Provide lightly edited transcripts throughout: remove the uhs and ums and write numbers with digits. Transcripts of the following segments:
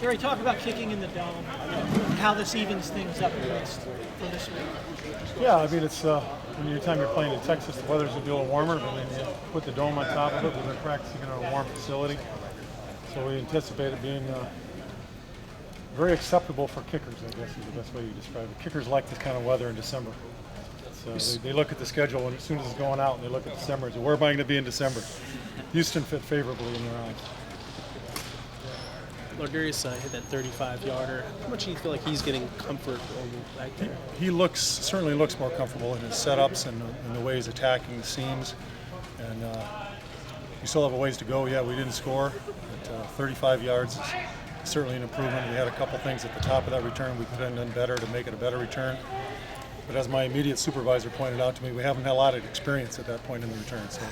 Gary, talk about kicking in the dome, how this evens things up for this week. Yeah, I mean, it's when you're playing in Texas, the weather's going to be a little warmer, but then you put the dome on top of it. We've been practicing in a warm facility, so we anticipate it being very acceptable for kickers, I guess is the best way you describe it. Kickers like this kind of weather in December. So they look at the schedule, and as soon as it's going out, and they look at December and say, where am I going to be in December? Houston fit favorably in their eyes. Lardarius hit that 35-yarder. How much do you feel like he's getting comfort back there? He certainly looks more comfortable in his setups and the way he's attacking the seams. And we still have a ways to go. Yeah, we didn't score, but 35 yards is certainly an improvement. We had a couple things at the top of that return we could have done better to make it a better return. But as my immediate supervisor pointed out to me, we haven't had a lot of experience at that point in the return. So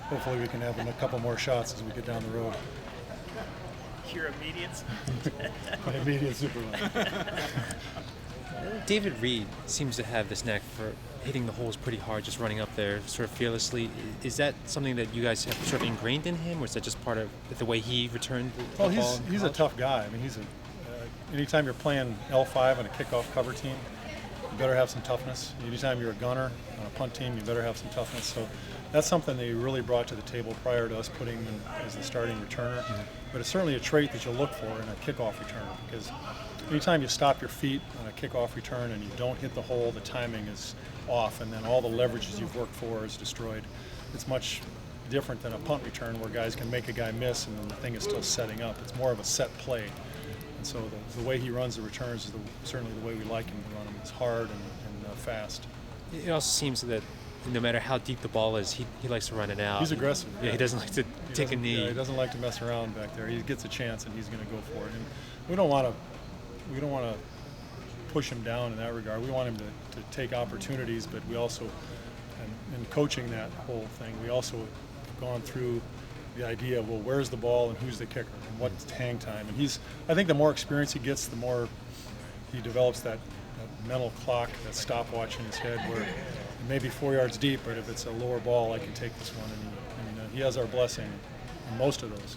hopefully we can have a couple more shots as we get down the road. Your immediate My immediate supervisor. David Reed seems to have this knack for hitting the holes pretty hard, just running up there sort of fearlessly. Is that something that you guys have sort of ingrained in him, or is that just part of the way he returned the ball? Well, he's a tough guy. I mean, anytime you're playing L5 on a kickoff cover team, you better have some toughness. Anytime you're a gunner on a punt team, you better have some toughness. So that's something they really brought to the table prior to us putting him in as the starting returner. Mm-hmm. But it's certainly a trait that you'll look for in a kickoff returner, because anytime you stop your feet on a kickoff return and you don't hit the hole, the timing is off, and then all the leverages you've worked for is destroyed. It's much different than a punt return where guys can make a guy miss and then the thing is still setting up. It's more of a set play. And so the way he runs the returns is certainly the way we like him to run them. It's hard and fast. It also seems that no matter how deep the ball is, he likes to run it out. He's aggressive. Yeah, he doesn't like to take a knee. Yeah, he doesn't like to mess around back there. He gets a chance and he's going to go for it. And we don't want to push him down in that regard. We want him to take opportunities, but we also, in coaching that whole thing, we also have gone through the idea of, well, where's the ball and who's the kicker and what's hang time. And I think the more experience he gets, the more he develops that mental clock, that stopwatch in his head where it may be 4 yards deep, but if it's a lower ball, I can take this one. And he has our blessing in most of those.